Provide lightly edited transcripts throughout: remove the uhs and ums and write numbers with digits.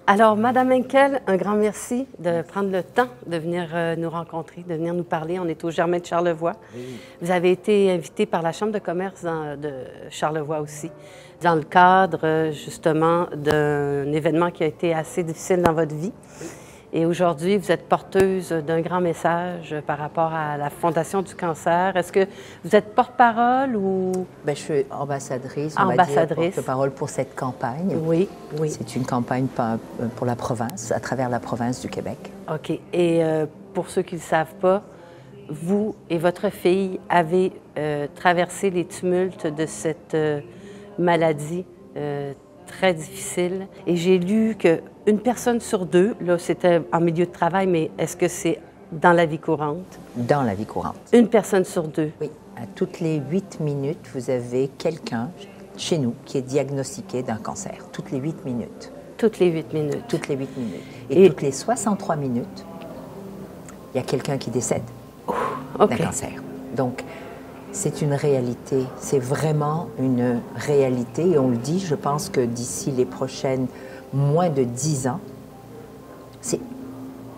Alors, Madame Henkel, un grand merci de prendre le temps de venir nous rencontrer, de venir nous parler. On est au Germain de Charlevoix. Oui. Vous avez été invitée par la Chambre de commerce de Charlevoix aussi, dans le cadre justement d'un événement qui a été assez difficile dans votre vie. Oui. Et aujourd'hui, vous êtes porteuse d'un grand message par rapport à la Fondation du cancer. Est-ce que vous êtes porte-parole ou... Bien, je suis ambassadrice, on va dire, porte-parole pour cette campagne. Oui, oui. C'est une campagne pour la province, à travers la province du Québec. OK. Et pour ceux qui ne le savent pas, vous et votre fille avez traversé les tumultes de cette maladie très difficile. Et j'ai lu qu'une personne sur deux, là, c'était en milieu de travail, mais est-ce que c'est dans la vie courante? Dans la vie courante. Une personne sur deux? Oui. À toutes les 8 minutes, vous avez quelqu'un chez nous qui est diagnostiqué d'un cancer. Toutes les 8 minutes. Toutes les 8 minutes? Toutes les 8 minutes. Et toutes les 63 minutes, il y a quelqu'un qui décède d'un cancer. Donc, c'est une réalité, c'est vraiment une réalité et on le dit, je pense que d'ici les prochaines moins de 10 ans, c'est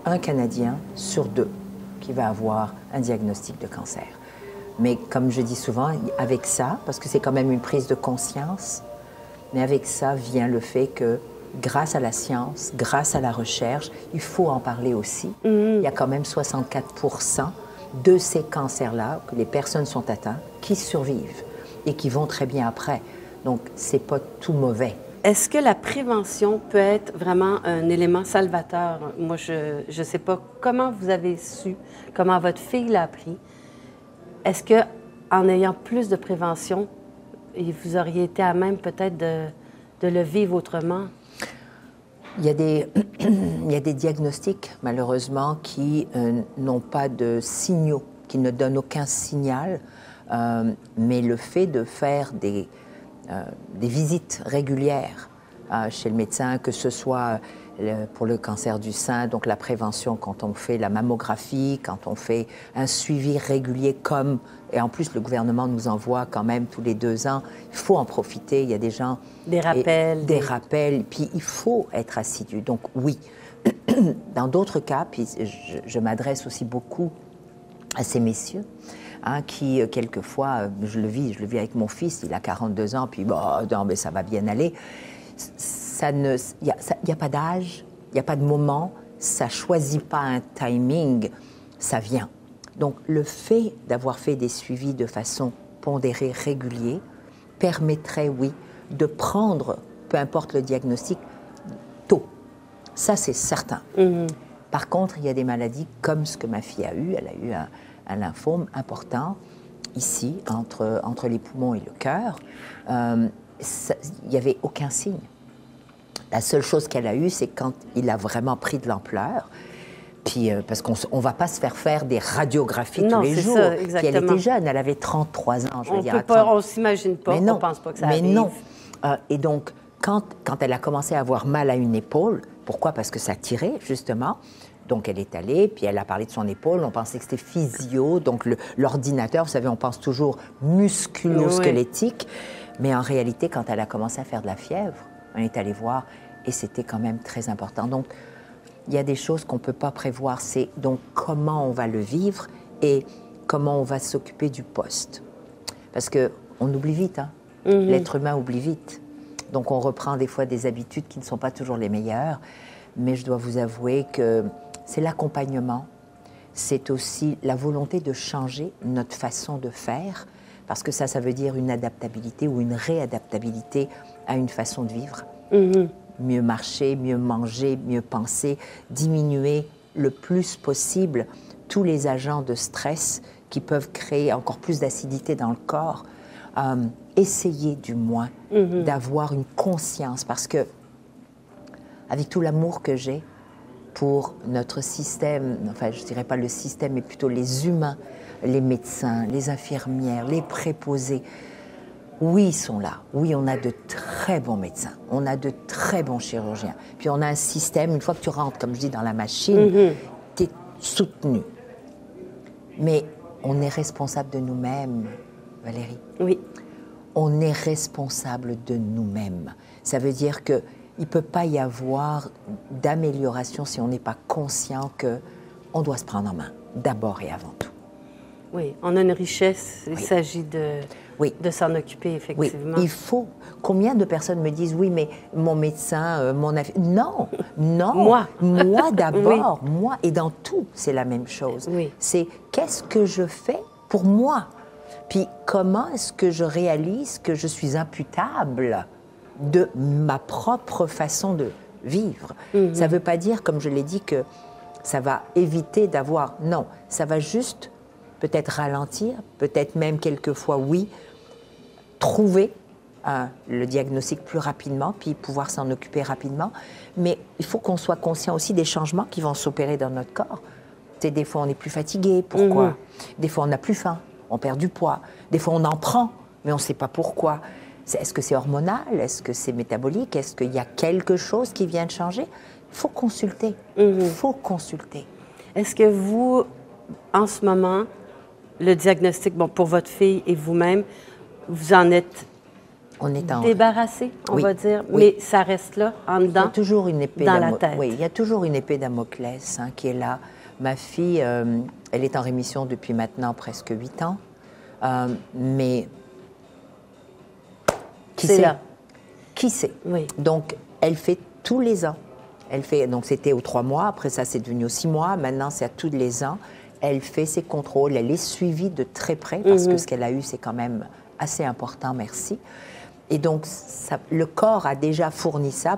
un Canadien sur deux qui va avoir un diagnostic de cancer. Mais comme je dis souvent, avec ça, parce que c'est quand même une prise de conscience, mais avec ça vient le fait que grâce à la science, grâce à la recherche, il faut en parler aussi. Il y a quand même 64% de ces cancers-là, que les personnes sont atteintes, qui survivent et qui vont très bien après. Donc, c'est pas tout mauvais. Est-ce que la prévention peut être vraiment un élément salvateur? Moi, je ne sais pas comment vous avez su, comment votre fille l'a appris. Est-ce que, en ayant plus de prévention, vous auriez été à même peut-être de le vivre autrement? Il y a des diagnostics, malheureusement, qui n'ont pas de signaux, qui ne donnent aucun signal. Mais le fait de faire des visites régulières chez le médecin, que ce soit pour le cancer du sein, donc la prévention quand on fait la mammographie, quand on fait un suivi régulier et en plus le gouvernement nous envoie quand même tous les 2 ans, il faut en profiter, il y a des gens... Des rappels. Des rappels, puis il faut être assidu, donc oui. Dans d'autres cas, puis je m'adresse aussi beaucoup à ces messieurs, qui, quelquefois, je le vis avec mon fils, il a 42 ans, puis non, mais ça va bien aller. Il n'y a pas d'âge, il n'y a pas de moment, ça ne choisit pas un timing, ça vient. Donc, le fait d'avoir fait des suivis de façon pondérée, régulière, permettrait, oui, de prendre, peu importe le diagnostic, tôt. Ça, c'est certain. Par contre, il y a des maladies comme ce que ma fille a eu. Elle a eu un lymphome important, ici, entre les poumons et le cœur. Il n'y avait aucun signe. La seule chose qu'elle a eue, c'est quand il a vraiment pris de l'ampleur. Puis, parce qu'on ne va pas se faire des radiographies tous les jours. Ça, exactement. Puis elle était jeune, elle avait 33 ans, je veux dire. On ne s'imagine pas, on ne pense pas que ça arrive. Mais non. Et donc, quand elle a commencé à avoir mal à une épaule, pourquoi? Parce que ça tirait, justement. Donc, elle est allée, puis elle a parlé de son épaule. On pensait que c'était physio. Donc, l'ordinateur, vous savez, on pense toujours musculo-squelettique. Oui. Mais en réalité, quand elle a commencé à faire de la fièvre, on est allé voir et c'était quand même très important. Donc, il y a des choses qu'on ne peut pas prévoir. C'est donc comment on va le vivre et comment on va s'occuper du poste. Parce qu'on oublie vite, hein? L'être humain oublie vite. Donc, on reprend des fois des habitudes qui ne sont pas toujours les meilleures. Mais je dois vous avouer que c'est l'accompagnement, c'est aussi la volonté de changer notre façon de faire, parce que ça veut dire une adaptabilité ou une réadaptabilité à une façon de vivre. Mieux marcher, mieux manger, mieux penser, diminuer le plus possible tous les agents de stress qui peuvent créer encore plus d'acidité dans le corps. Essayer du moins d'avoir une conscience, parce que avec tout l'amour que j'ai pour notre système, enfin je ne dirais pas le système, mais plutôt les humains, les médecins, les infirmières, les préposés, oui, ils sont là. Oui, on a de très bons médecins, on a de très bons chirurgiens. Puis on a un système, une fois que tu rentres, comme je dis, dans la machine, tu es soutenu. Mais on est responsable de nous-mêmes, Valérie. Oui. On est responsable de nous-mêmes. Ça veut dire que il ne peut pas y avoir d'amélioration si on n'est pas conscient qu'on doit se prendre en main, d'abord et avant tout. Oui, on a une richesse, il s'agit de s'en occuper, effectivement. Oui, il faut. Combien de personnes me disent, oui, mais mon médecin, Non, non. Moi d'abord, moi. Et dans tout, c'est la même chose. Oui. C'est qu'est-ce que je fais pour moi? Puis comment est-ce que je réalise que je suis imputable de ma propre façon de vivre? Ça ne veut pas dire, comme je l'ai dit, que ça va éviter d'avoir... Non, ça va juste peut-être ralentir, peut-être même quelquefois, oui, trouver le diagnostic plus rapidement, puis pouvoir s'en occuper rapidement. Mais il faut qu'on soit conscient aussi des changements qui vont s'opérer dans notre corps. Tu sais, des fois, on est plus fatigué. Pourquoi? Des fois, on n'a plus faim. On perd du poids. Des fois, on en prend, mais on ne sait pas pourquoi. Est-ce que c'est hormonal? Est-ce que c'est métabolique? Est-ce qu'il y a quelque chose qui vient de changer? Il faut consulter. Il faut consulter. Est-ce que vous, en ce moment, le diagnostic, bon, pour votre fille et vous-même, vous en êtes débarrassé, on va dire, mais ça reste là, en dedans, il y a toujours une épée dans la tête. Oui, il y a toujours une épée Damoclès qui est là. Ma fille, elle est en rémission depuis maintenant presque 8 ans, mais qui sait? Là. Qui sait? Oui. Donc, elle fait tous les ans. Donc, c'était aux 3 mois, après ça, c'est devenu aux 6 mois, maintenant, c'est à tous les ans. Elle fait ses contrôles, elle est suivie de très près, parce que ce qu'elle a eu, c'est quand même assez important, merci. Et donc, le corps a déjà fourni ça,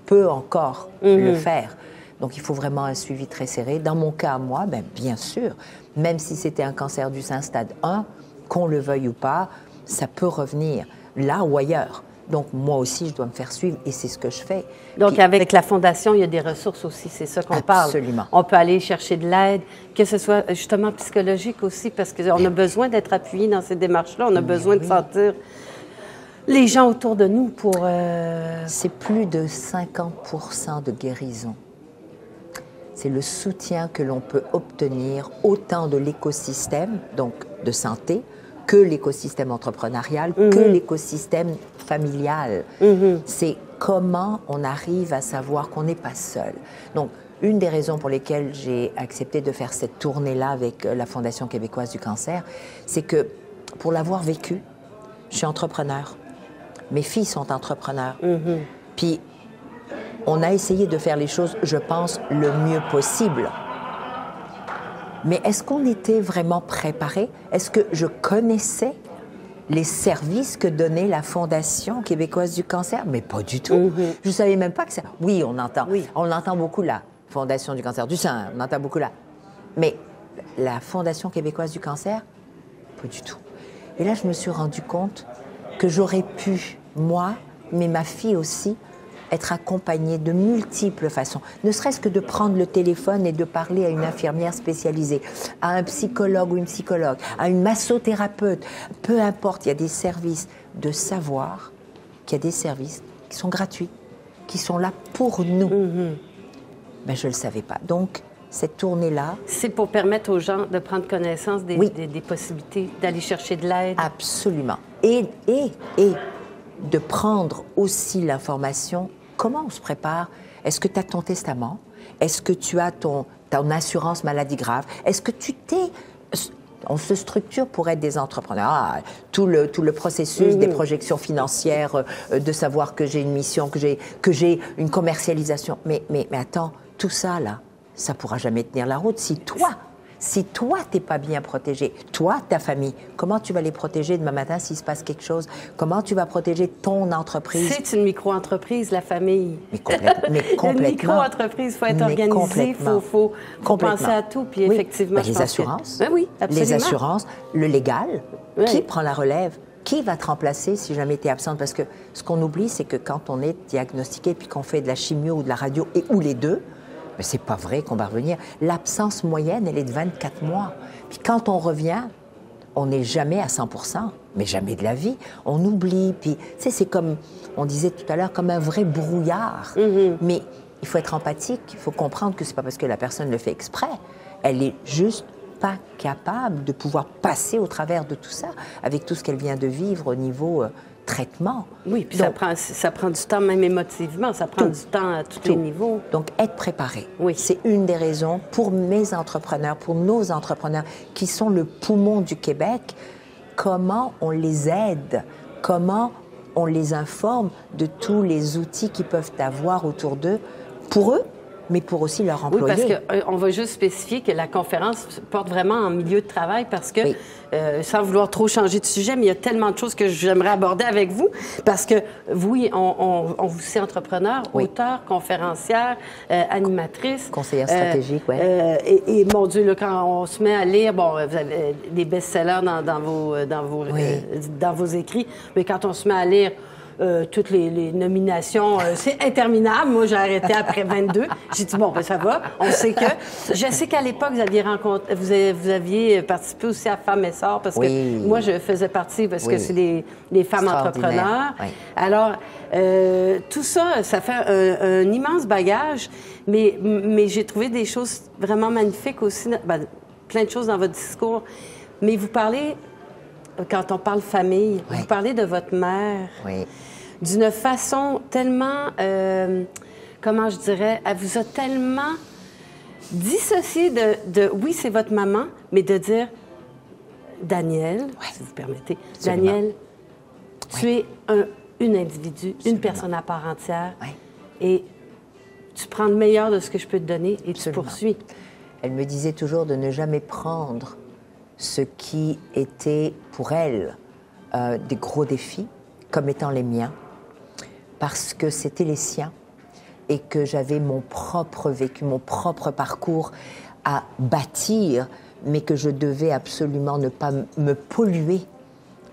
peut encore le faire. Donc, il faut vraiment un suivi très serré. Dans mon cas, moi, bien sûr, même si c'était un cancer du sein stade 1, qu'on le veuille ou pas, ça peut revenir là ou ailleurs. Donc, moi aussi, je dois me faire suivre et c'est ce que je fais. Donc, avec la Fondation, il y a des ressources aussi, c'est ça qu'on parle. Absolument. On peut aller chercher de l'aide, que ce soit justement psychologique aussi, parce qu'on a besoin d'être appuyé dans ces démarches-là. On a besoin de sentir les gens autour de nous pour... C'est plus de 50% de guérison. C'est le soutien que l'on peut obtenir autant de l'écosystème, donc de santé, que l'écosystème entrepreneurial, que l'écosystème familial. C'est comment on arrive à savoir qu'on n'est pas seul. Donc, une des raisons pour lesquelles j'ai accepté de faire cette tournée-là avec la Fondation québécoise du cancer, c'est que pour l'avoir vécu, je suis entrepreneur. Mes filles sont entrepreneurs. Puis, on a essayé de faire les choses, je pense, le mieux possible. Mais est-ce qu'on était vraiment préparés? Est-ce que je connaissais les services que donnait la Fondation québécoise du cancer? Mais pas du tout. Je ne savais même pas que ça... Oui, on entend. Oui. On entend beaucoup la Fondation du cancer du sein, on entend beaucoup là. Mais la Fondation québécoise du cancer, pas du tout. Et là, je me suis rendu compte que j'aurais pu, moi, mais ma fille aussi, être accompagnée de multiples façons, ne serait-ce que de prendre le téléphone et de parler à une infirmière spécialisée, à un psychologue ou une psychologue, à une massothérapeute, peu importe, il y a des services, de savoir qu'il y a des services qui sont gratuits, qui sont là pour nous. Ben, je ne le savais pas. Donc, cette tournée-là... C'est pour permettre aux gens de prendre connaissance des possibilités, d'aller chercher de l'aide. Absolument. Et de prendre aussi l'information. Comment on se prépare? Est-ce que tu as ton testament? Est-ce que tu as ton assurance maladie grave? Est-ce que tu t'es... On se structure pour être des entrepreneurs. Tout le processus des projections financières, de savoir que j'ai une mission, que j'ai une commercialisation. Mais attends, tout ça, là, ça ne pourra jamais tenir la route si toi, tu n'es pas bien protégé, toi, ta famille, comment tu vas les protéger demain matin s'il se passe quelque chose? Comment tu vas protéger ton entreprise? C'est une micro-entreprise, la famille. Mais complètement. Une micro-entreprise, il faut être organisé, il faut penser à tout. Puis effectivement, les assurances, oui, absolument. Les assurances, le légal, qui prend la relève? Qui va te remplacer si jamais tu es absente? Parce que ce qu'on oublie, c'est que quand on est diagnostiqué puis qu'on fait de la chimio ou de la radio, ou les deux, mais c'est pas vrai qu'on va revenir. L'absence moyenne, elle est de 24 mois. Puis quand on revient, on n'est jamais à 100%, mais jamais de la vie. On oublie, puis tu sais, c'est comme, on disait tout à l'heure, comme un vrai brouillard. Mais il faut être empathique, il faut comprendre que c'est pas parce que la personne le fait exprès. Elle est juste pas capable de pouvoir passer au travers de tout ça, avec tout ce qu'elle vient de vivre au niveau traitement. Oui, puis donc, ça prend du temps, même émotivement, ça prend du temps à tous les niveaux. Donc, être préparé, oui. C'est une des raisons pour mes entrepreneurs, pour nos entrepreneurs, qui sont le poumon du Québec, comment on les aide, comment on les informe de tous les outils qu'ils peuvent avoir autour d'eux, pour eux, mais pour aussi leurs employés. Oui, parce qu'on va juste spécifier que la conférence porte vraiment en milieu de travail parce que, sans vouloir trop changer de sujet, mais il y a tellement de choses que j'aimerais aborder avec vous parce que, oui, on vous sait entrepreneur, auteur, conférencière, animatrice. Conseillère stratégique, oui. Et mon Dieu, là, quand on se met à lire, bon, vous avez des best-sellers dans vos écrits, mais quand on se met à lire toutes les nominations, c'est interminable. Moi, j'ai arrêté après 22. J'ai dit, bon, ben, ça va. On sait que... Je sais qu'à l'époque, vous aviez participé aussi à Femmes Essor, parce que moi, je faisais partie, parce que c'est les femmes entrepreneurs. Oui. Alors, tout ça, ça fait un immense bagage, mais j'ai trouvé des choses vraiment magnifiques aussi, ben, plein de choses dans votre discours. Mais vous parlez... Quand on parle famille, vous parlez de votre mère d'une façon tellement, comment je dirais, elle vous a tellement dissocié oui, c'est votre maman, mais de dire, Danielle, si vous permettez, Danielle, tu es une individu, une personne à part entière, et tu prends le meilleur de ce que je peux te donner et tu poursuis. Elle me disait toujours de ne jamais prendre ce qui était pour elle des gros défis, comme étant les miens, parce que c'était les siens et que j'avais mon propre vécu, mon propre parcours à bâtir, mais que je devais absolument ne pas me polluer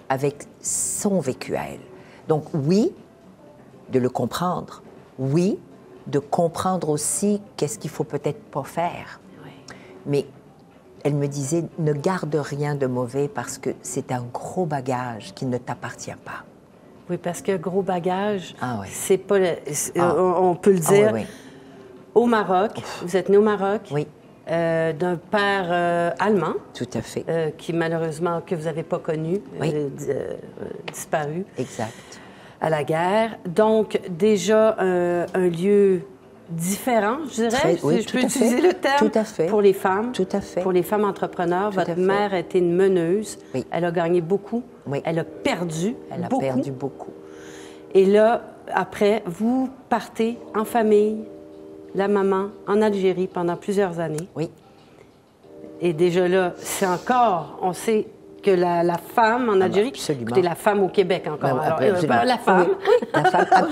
avec son vécu à elle. Donc oui, de le comprendre, oui, de comprendre aussi qu'est-ce qu'il faut peut-être pas faire, mais elle me disait, ne garde rien de mauvais parce que c'est un gros bagage qui ne t'appartient pas. Oui, parce que gros bagage, c'est pas... on peut le dire. Au Maroc, vous êtes né au Maroc, d'un père allemand. Tout à fait. Qui malheureusement, que vous n'avez pas connu, disparu. Exact. À la guerre. Donc, déjà, un lieu... différent, je dirais, si je peux utiliser le terme, pour les femmes, pour les femmes entrepreneurs. Votre mère était une meneuse. Elle a gagné beaucoup. Elle a perdu beaucoup. Et là, après, vous partez en famille, la maman, en Algérie pendant plusieurs années. Oui. Et déjà là, c'est encore, on sait que la femme en Algérie, écoutez, la femme au Québec encore, alors, la femme.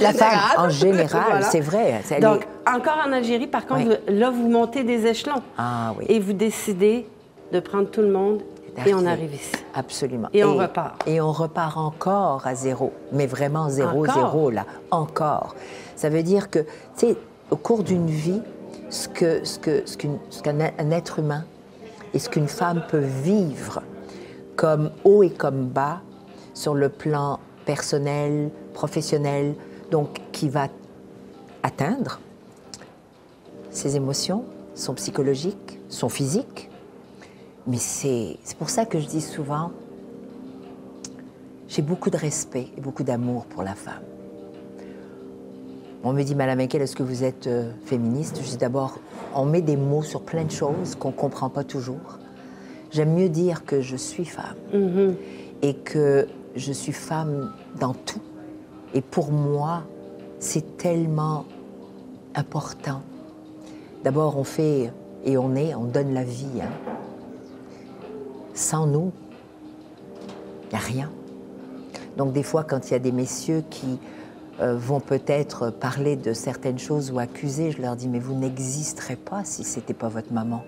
La femme en général, c'est vrai. Donc, encore en Algérie, par contre, là, vous montez des échelons. Et vous décidez de prendre tout le monde et on arrive ici. Absolument. Et on repart. Et on repart encore à zéro, mais vraiment zéro, là, encore. Ça veut dire que, tu sais, au cours d'une vie, ce qu'un être humain et ce qu'une femme peut vivre comme haut et comme bas, sur le plan personnel, professionnel, donc qui va atteindre ses émotions, son psychologique, son physique. Mais c'est pour ça que je dis souvent, j'ai beaucoup de respect et beaucoup d'amour pour la femme. On me dit, Madame Henkel, est-ce que vous êtes féministe? Je dis d'abord, on met des mots sur plein de choses qu'on ne comprend pas toujours. J'aime mieux dire que je suis femme et que je suis femme dans tout. Et pour moi, c'est tellement important. D'abord, on fait et on donne la vie. Sans nous, il n'y a rien. Donc des fois, quand il y a des messieurs qui vont peut-être parler de certaines choses ou accuser, je leur dis, mais vous n'existerez pas si ce n'était pas votre maman.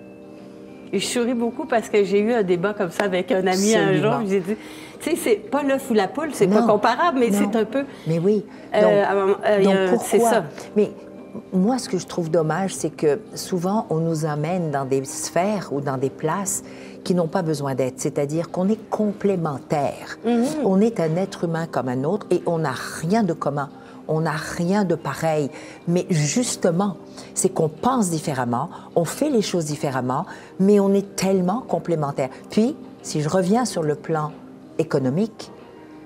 Et je souris beaucoup parce que j'ai eu un débat comme ça avec un ami un jour. J'ai dit, tu sais, c'est pas l'œuf ou la poule, c'est pas comparable, mais c'est un peu... Mais oui. Donc pourquoi? C'est ça. Mais moi, ce que je trouve dommage, c'est que souvent, on nous amène dans des sphères ou dans des places qui n'ont pas besoin d'être. C'est-à-dire qu'on est complémentaires. On est un être humain comme un autre et on n'a rien de commun. on n'a rien de pareil. Mais justement, c'est qu'on pense différemment, on fait les choses différemment, mais on est tellement complémentaires. Puis, si je reviens sur le plan économique,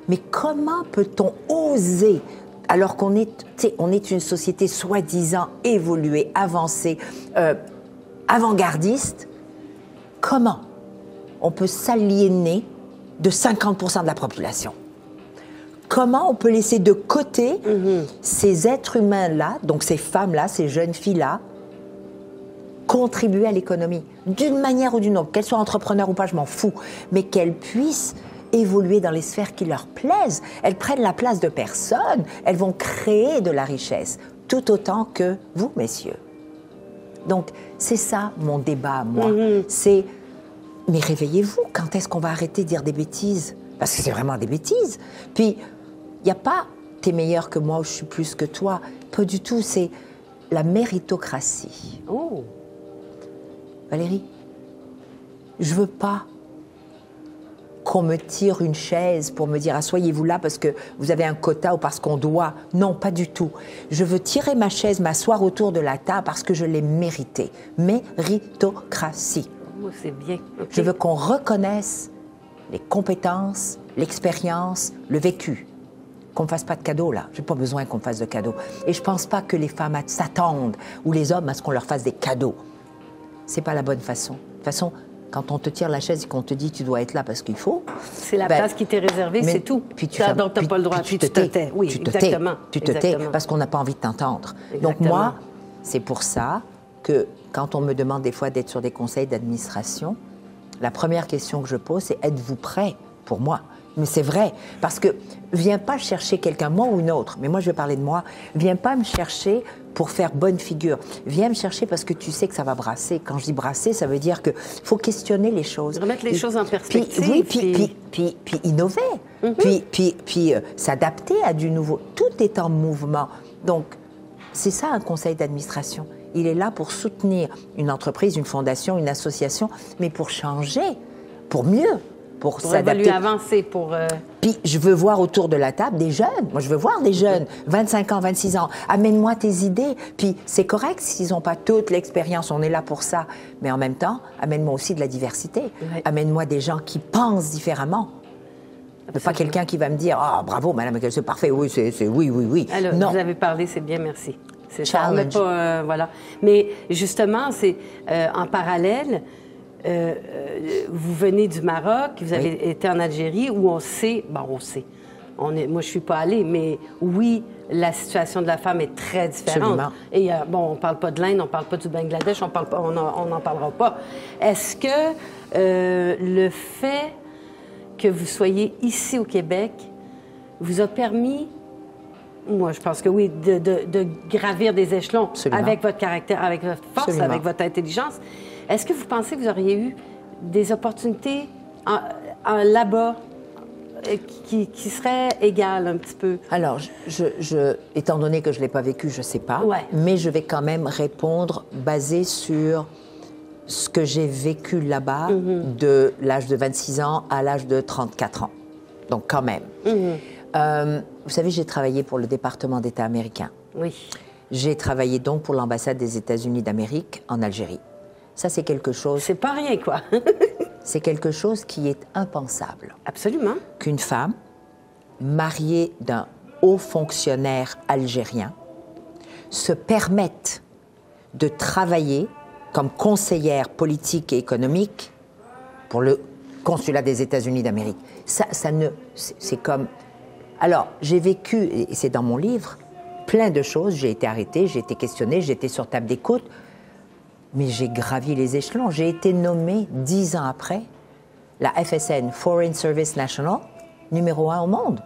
mais comment peut-on oser, alors qu'on est, on est une société soi-disant évoluée, avancée, avant-gardiste, comment on peut s'aliéner de 50% de la population? Comment on peut laisser de côté ces êtres humains-là, donc ces femmes-là, ces jeunes filles-là, contribuer à l'économie, d'une manière ou d'une autre, qu'elles soient entrepreneurs ou pas, je m'en fous, mais qu'elles puissent évoluer dans les sphères qui leur plaisent. Elles prennent la place de personne, elles vont créer de la richesse, tout autant que vous, messieurs. Donc, c'est ça mon débat, moi. C'est, mais réveillez-vous, quand est-ce qu'on va arrêter de dire des bêtises? Parce que c'est vraiment des bêtises. Puis, il n'y a pas « t'es meilleur que moi » ou « je suis plus que toi ». Pas du tout, c'est la méritocratie. Oh! Valérie, je veux pas qu'on me tire une chaise pour me dire « asseyez-vous là parce que vous avez un quota ou parce qu'on doit ». Non, pas du tout. Je veux tirer ma chaise, m'asseoir autour de la table parce que je l'ai mérité. Méritocratie. Oh, c'est bien. Okay. Je veux qu'on reconnaisse les compétences, l'expérience, le vécu. Qu'on ne me fasse pas de cadeaux, là. Je n'ai pas besoin qu'on me fasse de cadeaux. Et je ne pense pas que les femmes s'attendent, ou les hommes, à ce qu'on leur fasse des cadeaux. Ce n'est pas la bonne façon. De toute façon, quand on te tire la chaise et qu'on te dit tu dois être là parce qu'il faut... C'est la place qui t'est réservée, c'est tout. Puis tu donc tu n'as pas le droit, puis tu te tais. Oui, exactement. Tu te tais parce qu'on n'a pas envie de t'entendre. Donc moi, c'est pour ça que quand on me demande des fois d'être sur des conseils d'administration, la première question que je pose, c'est « êtes-vous prêt pour moi ?» Mais c'est vrai, parce que viens pas chercher quelqu'un, moi ou une autre, mais moi je vais parler de moi, viens pas me chercher pour faire bonne figure. Viens me chercher parce que tu sais que ça va brasser. Quand je dis brasser, ça veut dire qu'il faut questionner les choses. Remettre les choses en perspective. Puis innover, puis s'adapter à du nouveau. Tout est en mouvement. Donc, c'est ça un conseil d'administration. Il est là pour soutenir une entreprise, une fondation, une association, mais pour changer, pour mieux. Pour s'adapter. Avancer, pour... Puis, je veux voir autour de la table des jeunes. Moi, je veux voir des jeunes, 25 ans, 26 ans. Amène-moi tes idées. Puis, c'est correct s'ils n'ont pas toute l'expérience. On est là pour ça. Mais en même temps, amène-moi aussi de la diversité. Oui. Amène-moi des gens qui pensent différemment. Pas quelqu'un qui va me dire « Ah, bravo, madame, c'est parfait. Oui, oui. » Alors, non. Vous avez parlé, c'est bien, merci. C'est challenge. Ça, pas, voilà. Mais justement, c'est en parallèle... vous venez du Maroc, vous avez été en Algérie, où on sait, moi je ne suis pas allée, mais oui, la situation de la femme est très différente. Absolument. Et on ne parle pas de l'Inde, on ne parle pas du Bangladesh, on n'en parlera pas. Est-ce que le fait que vous soyez ici au Québec vous a permis, moi je pense que oui, de gravir des échelons avec votre caractère, avec votre force, avec votre intelligence? Est-ce que vous pensez que vous auriez eu des opportunités là-bas qui seraient égales un petit peu? Alors, étant donné que je ne l'ai pas vécu, je ne sais pas, mais je vais quand même répondre basé sur ce que j'ai vécu là-bas de l'âge de 26 ans à l'âge de 34 ans. Donc, quand même. Vous savez, j'ai travaillé pour le département d'État américain. Oui. J'ai travaillé donc pour l'ambassade des États-Unis d'Amérique en Algérie. Ça, c'est quelque chose... C'est pas rien, quoi. C'est quelque chose qui est impensable. Absolument. Qu'une femme, mariée d'un haut fonctionnaire algérien, se permette de travailler comme conseillère politique et économique pour le consulat des États-Unis d'Amérique. C'est comme... Alors, j'ai vécu, et c'est dans mon livre, plein de choses. J'ai été arrêtée, j'ai été questionnée, j'ai été sur table d'écoute. Mais j'ai gravi les échelons. J'ai été nommée 10 ans après, la FSN, Foreign Service National, numéro 1 au monde.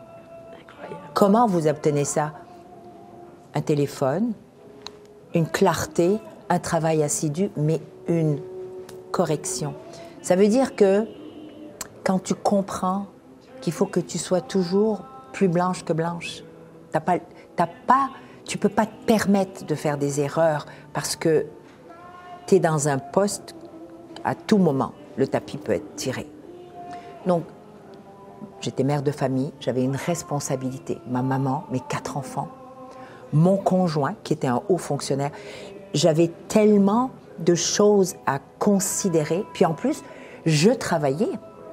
Incroyable. Comment vous obtenez ça? Un téléphone, une clarté, un travail assidu, mais une correction. Ça veut dire que quand tu comprends qu'il faut que tu sois toujours plus blanche que blanche, tu ne peux pas te permettre de faire des erreurs parce que tu es dans un poste, à tout moment, le tapis peut être tiré. Donc, j'étais mère de famille, j'avais une responsabilité. Ma maman, mes 4 enfants. mon conjoint, qui était un haut fonctionnaire. J'avais tellement de choses à considérer. Puis en plus, je travaillais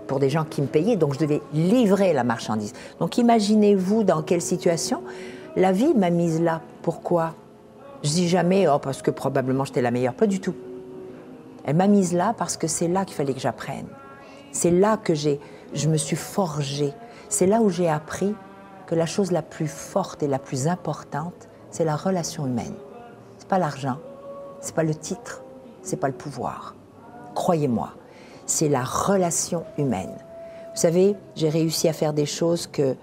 pour des gens qui me payaient, donc je devais livrer la marchandise. Donc imaginez-vous dans quelle situation. La vie m'a mise là. Pourquoi? Je dis jamais, oh, parce que probablement j'étais la meilleure. Pas du tout. Elle m'a mise là parce que c'est là qu'il fallait que j'apprenne. C'est là que je me suis forgée. C'est là où j'ai appris que la chose la plus forte et la plus importante, c'est la relation humaine. C'est pas l'argent, c'est pas le titre, c'est pas le pouvoir. Croyez-moi, c'est la relation humaine. Vous savez, j'ai réussi à faire des choses que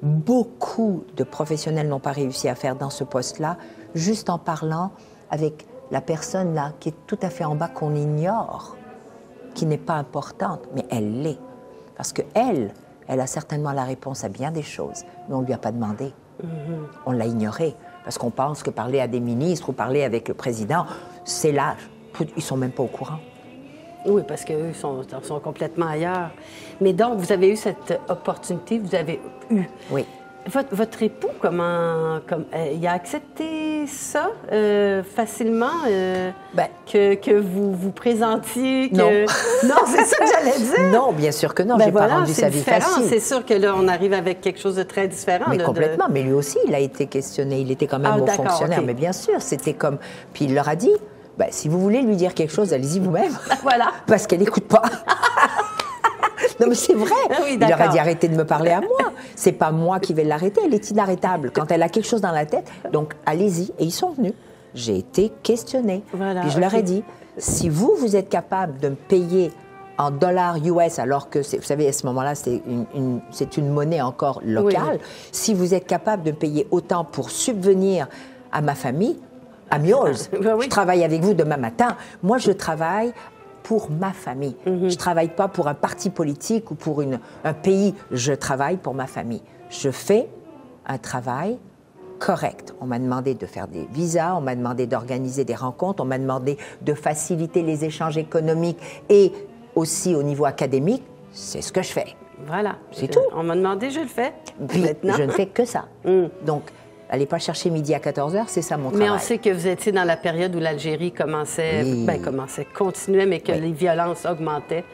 beaucoup de professionnels n'ont pas réussi à faire dans ce poste-là, juste en parlant avec la personne là qui est tout à fait en bas, qu'on ignore, qui n'est pas importante, mais elle l'est. Parce qu'elle a certainement la réponse à bien des choses, mais on ne lui a pas demandé. On l'a ignoré, parce qu'on pense que parler à des ministres ou parler avec le président, c'est là, ils ne sont même pas au courant. Oui, parce qu'eux sont complètement ailleurs. Mais donc, vous avez eu cette opportunité, vous avez eu. Oui. Votre époux, il a accepté ça facilement, que vous vous présentiez? Non. Non, c'est ça que j'allais dire. Non, bien sûr que non, j'ai pas rendu sa vie facile. C'est sûr que là, on arrive avec quelque chose de très différent. Mais complètement, mais lui aussi, il a été questionné, il était quand même haut fonctionnaire, okay. Mais bien sûr, c'était comme... Puis il leur a dit, si vous voulez lui dire quelque chose, allez-y vous-même. Voilà. Parce qu'elle n'écoute pas. Non, mais c'est vrai. Oui, il leur a dit arrêtez de me parler à moi. C'est pas moi qui vais l'arrêter. Elle est inarrêtable quand elle a quelque chose dans la tête. Donc allez-y. Et ils sont venus. J'ai été questionnée. Voilà, puis je leur ai dit si vous êtes capable de me payer en dollars US, alors que vous savez à ce moment-là c'est une monnaie encore locale. Oui. Si vous êtes capable de me payer autant pour subvenir à ma famille, I'm yours. Oui. Je travaille avec vous demain matin. Moi, je travaille pour ma famille. Je ne travaille pas pour un parti politique ou pour un pays. Je travaille pour ma famille. Je fais un travail correct. On m'a demandé de faire des visas, on m'a demandé d'organiser des rencontres, on m'a demandé de faciliter les échanges économiques et aussi au niveau académique. C'est ce que je fais. Voilà. C'est tout. On m'a demandé, je le fais. Puis, je ne fais que ça. Donc, allez pas chercher midi à 14h, c'est ça mon travail. Mais on sait que vous étiez dans la période où l'Algérie continuait, mais que les violences augmentaient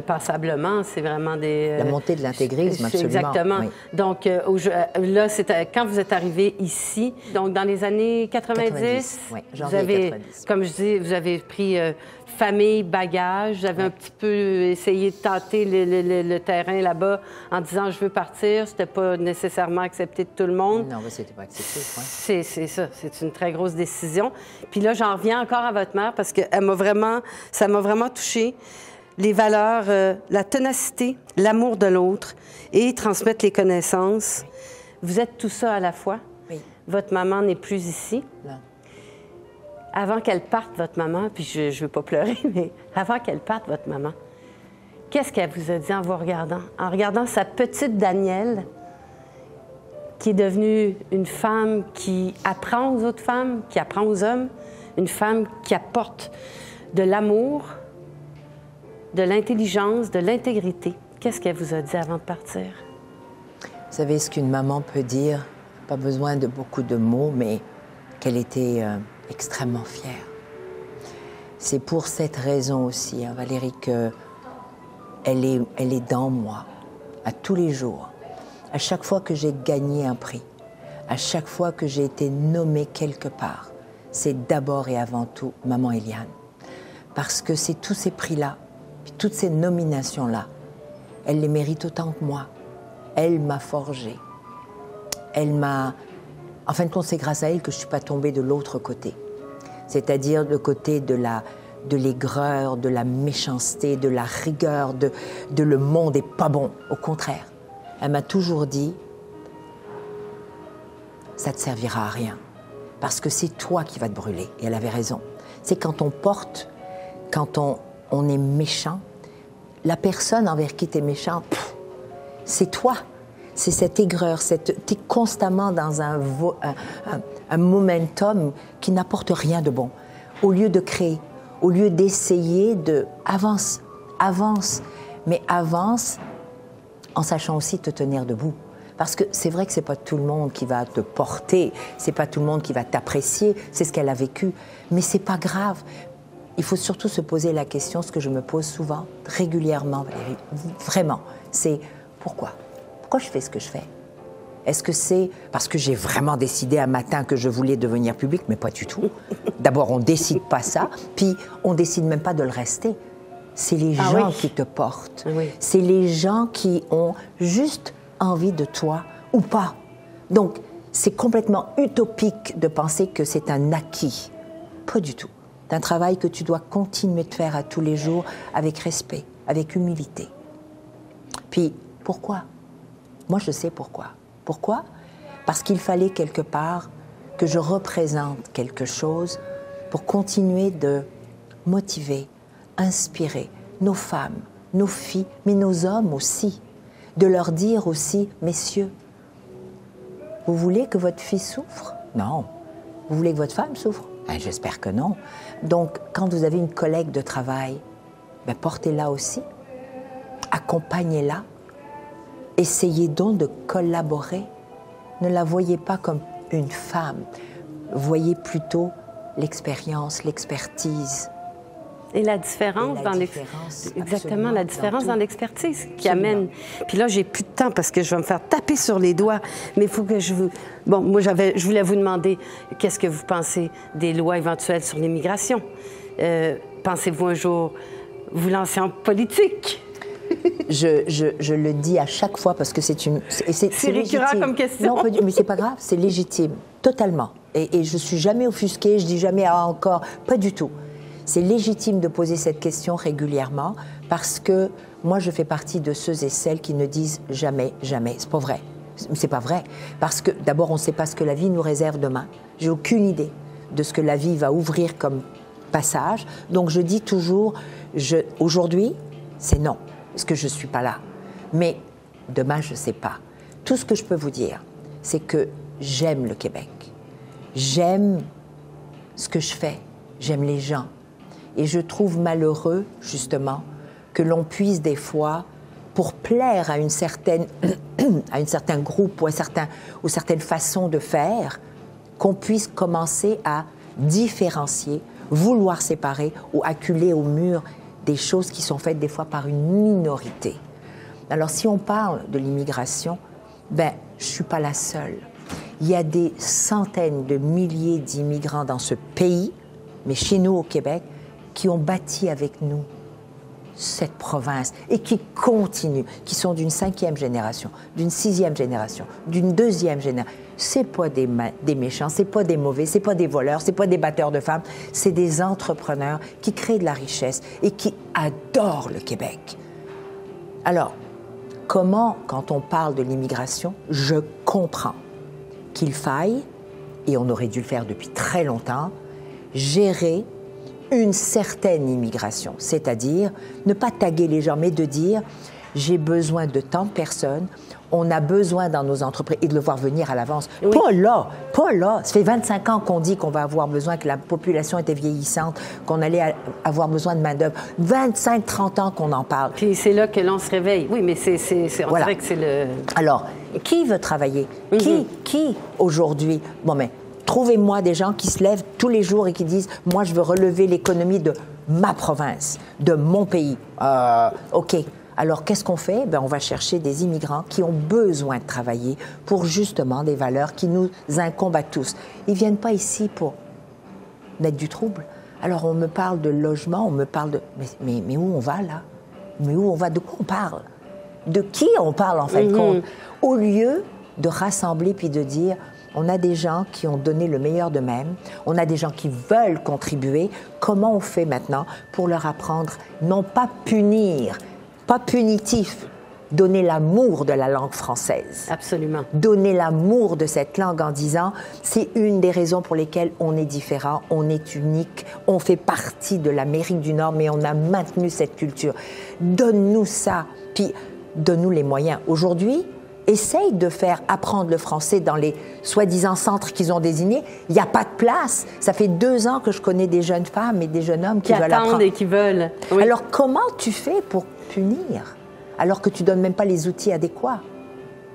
passablement. C'est vraiment des... La montée de l'intégrisme, absolument. Exactement. Oui. Donc là, quand vous êtes arrivé ici, donc dans les années 90, oui, vous avez, 90. Comme je dis, vous avez pris famille, bagages, vous avez un petit peu essayé de tâter le terrain là-bas en disant je veux partir. C'était pas nécessairement accepté de tout le monde. Non, mais c'était pas accepté. C'est ça, c'est une très grosse décision. Puis là, j'en reviens encore à votre mère parce que ça m'a vraiment touchée. Les valeurs, la ténacité, l'amour de l'autre et transmettre les connaissances. Vous êtes tout ça à la fois. Oui. Votre maman n'est plus ici. Non. Avant qu'elle parte, votre maman, puis je ne veux pas pleurer, mais avant qu'elle parte, votre maman, qu'est-ce qu'elle vous a dit en vous regardant? En regardant sa petite Danielle, qui est devenue une femme qui apprend aux autres femmes, qui apprend aux hommes, une femme qui apporte de l'amour, de l'intelligence, de l'intégrité. Qu'est-ce qu'elle vous a dit avant de partir? Vous savez ce qu'une maman peut dire? Pas besoin de beaucoup de mots, mais qu'elle était extrêmement fière. C'est pour cette raison aussi, hein, Valérie, qu'elle est dans moi, à tous les jours. À chaque fois que j'ai gagné un prix, à chaque fois que j'ai été nommée quelque part, c'est d'abord et avant tout Maman Eliane. Parce que c'est tous ces prix-là, puis toutes ces nominations-là, elle les mérite autant que moi. Elle m'a forgée. En fin de compte, c'est grâce à elle que je ne suis pas tombée de l'autre côté. C'est-à-dire le côté de l'aigreur, de la méchanceté, de la rigueur, de le monde n'est pas bon. Au contraire, elle m'a toujours dit, ça ne te servira à rien. Parce que c'est toi qui vas te brûler. Et elle avait raison. C'est quand on est méchant, la personne envers qui tu es méchant, c'est toi. C'est cette aigreur, tu es constamment dans un momentum qui n'apporte rien de bon. Au lieu de créer, au lieu d'essayer avance, mais avance en sachant aussi te tenir debout. Parce que c'est vrai que c'est pas tout le monde qui va te porter, c'est pas tout le monde qui va t'apprécier, c'est ce qu'elle a vécu. Mais c'est pas grave. Il faut surtout se poser la question, ce que je me pose souvent, régulièrement, Valérie, vraiment, c'est pourquoi? Pourquoi je fais ce que je fais? Est-ce que c'est parce que j'ai vraiment décidé un matin que je voulais devenir publique? Mais pas du tout. D'abord, on décide pas ça, puis on décide même pas de le rester. C'est les gens qui te portent. Oui. C'est les gens qui ont juste envie de toi ou pas. Donc, c'est complètement utopique de penser que c'est un acquis. Pas du tout. C'est un travail que tu dois continuer de faire à tous les jours avec respect, avec humilité. Puis, pourquoi? Moi, je sais pourquoi. Pourquoi? Parce qu'il fallait quelque part que je représente quelque chose pour continuer de motiver, inspirer nos femmes, nos filles, mais nos hommes aussi. De leur dire aussi, messieurs, vous voulez que votre fille souffre? Non. Vous voulez que votre femme souffre? Ben, j'espère que non. Donc, quand vous avez une collègue de travail, ben, portez-la aussi, accompagnez-la, essayez donc de collaborer. Ne la voyez pas comme une femme, voyez plutôt l'expérience, l'expertise. Et la différence dans exactement la différence dans l'expertise qui amène. Puis là, j'ai plus de temps parce que je vais me faire taper sur les doigts. Mais il faut que je vous. Bon, moi, je voulais vous demander qu'est-ce que vous pensez des lois éventuelles sur l'immigration. Pensez-vous un jour vous lancer en politique? Je le dis à chaque fois parce que c'est une. C'est récurrent comme question. Non, mais c'est pas grave, c'est légitime, totalement. Et je suis jamais offusquée, je dis jamais ah encore, pas du tout. C'est légitime de poser cette question régulièrement parce que moi, je fais partie de ceux et celles qui ne disent jamais, jamais. C'est pas vrai. C'est pas vrai. Parce que d'abord, on ne sait pas ce que la vie nous réserve demain. J'ai aucune idée de ce que la vie va ouvrir comme passage. Donc, je dis toujours, aujourd'hui, c'est non, parce que je ne suis pas là. Mais demain, je ne sais pas. Tout ce que je peux vous dire, c'est que j'aime le Québec. J'aime ce que je fais. J'aime les gens. Et je trouve malheureux, justement, que l'on puisse des fois, pour plaire à un certain groupe ou certaines façons de faire, qu'on puisse commencer à différencier, vouloir séparer ou acculer au mur des choses qui sont faites des fois par une minorité. Alors, si on parle de l'immigration, ben, je ne suis pas la seule. Il y a des centaines de milliers d'immigrants dans ce pays, mais chez nous au Québec, qui ont bâti avec nous cette province et qui continuent, qui sont d'une 5e génération, d'une 6e génération, d'une 2e génération. C'est pas des méchants, c'est pas des mauvais, c'est pas des voleurs, c'est pas des batteurs de femmes, c'est des entrepreneurs qui créent de la richesse et qui adorent le Québec. Alors, comment, quand on parle de l'immigration, je comprends qu'il faille, et on aurait dû le faire depuis très longtemps, gérer une certaine immigration, c'est-à-dire ne pas taguer les gens, mais de dire j'ai besoin de tant de personnes, on a besoin dans nos entreprises et de le voir venir à l'avance. Oui. Pas là. Ça fait 25 ans qu'on dit qu'on va avoir besoin, que la population était vieillissante, qu'on allait avoir besoin de main-d'œuvre. 25-30 ans qu'on en parle. Puis c'est là que l'on se réveille. Oui, mais on voilà. dirait que c'est le... Alors, qui veut travailler? Qui aujourd'hui? Bon, mais trouvez-moi des gens qui se lèvent tous les jours et qui disent « Moi, je veux relever l'économie de ma province, de mon pays. » OK. Alors, qu'est-ce qu'on fait? Ben, on va chercher des immigrants qui ont besoin de travailler pour justement des valeurs qui nous incombent à tous. Ils ne viennent pas ici pour mettre du trouble. Alors, on me parle de logement, on me parle de... Mais où on va, là? Mais où on va? De quoi on parle? De qui on parle, en fin de compte? Au lieu de rassembler puis de dire... On a des gens qui ont donné le meilleur d'eux-mêmes, on a des gens qui veulent contribuer. Comment on fait maintenant pour leur apprendre, non pas punir, pas punitif, donner l'amour de la langue française. Absolument. Donner l'amour de cette langue en disant, c'est une des raisons pour lesquelles on est différent, on est unique, on fait partie de l'Amérique du Nord, mais on a maintenu cette culture. Donne-nous ça, puis donne-nous les moyens. Aujourd'hui, essaye de faire apprendre le français dans les soi-disant centres qu'ils ont désignés. Il n'y a pas de place. Ça fait 2 ans que je connais des jeunes femmes et des jeunes hommes qui veulent apprendre. Et qui veulent. Oui. Alors, comment tu fais pour punir alors que tu ne donnes même pas les outils adéquats?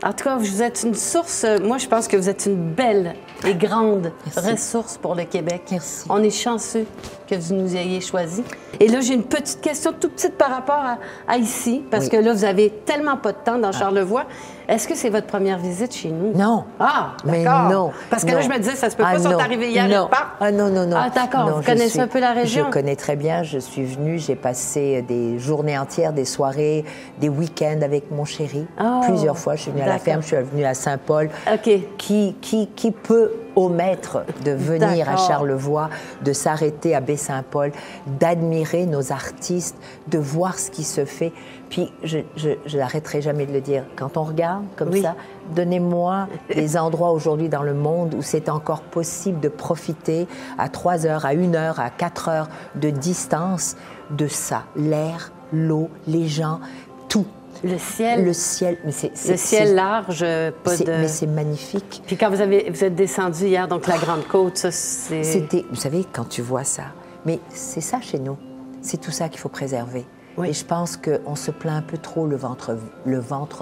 En tout cas, vous êtes une source, moi je pense que vous êtes une belle et grande ressource pour le Québec. Merci. On est chanceux que vous nous ayez choisi. Et là, j'ai une petite question toute petite par rapport à ici, parce que là, vous avez tellement pas de temps dans Charlevoix. Est-ce que c'est votre première visite chez nous? Non. Ah, mais d'accord. non. Parce que là, je me disais, ça se peut pas, ils sont arrivés hier, non. ils partent. Ah non, non, non. Ah, d'accord. Vous connaissez un peu la région? Je connais très bien. Je suis venue, j'ai passé des journées entières, des soirées, des week-ends avec mon chéri. Plusieurs fois, je suis venue à la ferme, je suis venue à Saint-Paul. OK. Qui peut omettre de venir à Charlevoix, de s'arrêter à Baie-Saint-Paul, d'admirer nos artistes, de voir ce qui se fait. Puis, je n'arrêterai jamais de le dire, quand on regarde comme ça, donnez-moi des endroits aujourd'hui dans le monde où c'est encore possible de profiter à 3 heures, à 1 heure, à 4 heures de distance de ça. L'air, l'eau, les gens, tout. Le ciel. Le ciel, mais le ciel large, pas de... Mais c'est magnifique. Puis quand vous êtes descendu hier, donc la Grande Côte, ça, c'est... C'était, vous savez, quand tu vois ça, mais c'est ça chez nous. C'est tout ça qu'il faut préserver. Oui. Et je pense qu'on se plaint un peu trop le ventre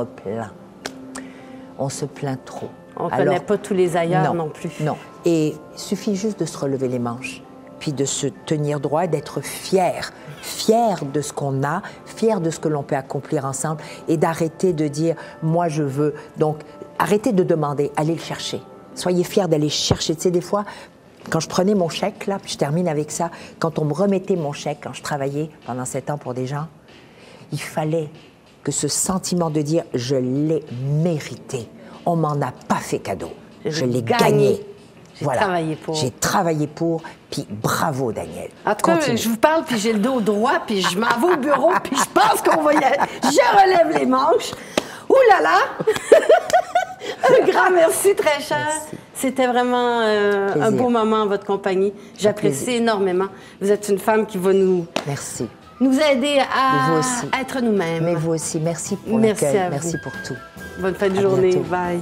plein. On se plaint trop. On ne connaît pas tous les ailleurs non plus. Non. Et il suffit juste de se relever les manches, puis de se tenir droit, d'être fier de ce qu'on a, fier de ce que l'on peut accomplir ensemble et d'arrêter de dire « moi je veux ». Donc, arrêtez de demander, allez le chercher. Soyez fiers d'aller chercher. Tu sais, des fois, quand je prenais mon chèque, là, puis je termine avec ça, quand on me remettait mon chèque, quand je travaillais pendant 7 ans pour des gens, il fallait que ce sentiment de dire « je l'ai mérité ». On m'en a pas fait cadeau. Je l'ai gagné. J'ai travaillé pour. J'ai travaillé pour, puis bravo, Daniel. En tout cas, je vous parle, puis j'ai le dos droit, puis je m'en vais au bureau, puis je pense qu'on va y aller. Je relève les manches. Ouh là là! Un grand merci, très cher. C'était vraiment un beau moment en votre compagnie. J'apprécie énormément. Vous êtes une femme qui va nous aider à être nous-mêmes. Mais vous aussi. Merci pour l'accueil. Merci pour tout. Bonne fin de journée. Bye.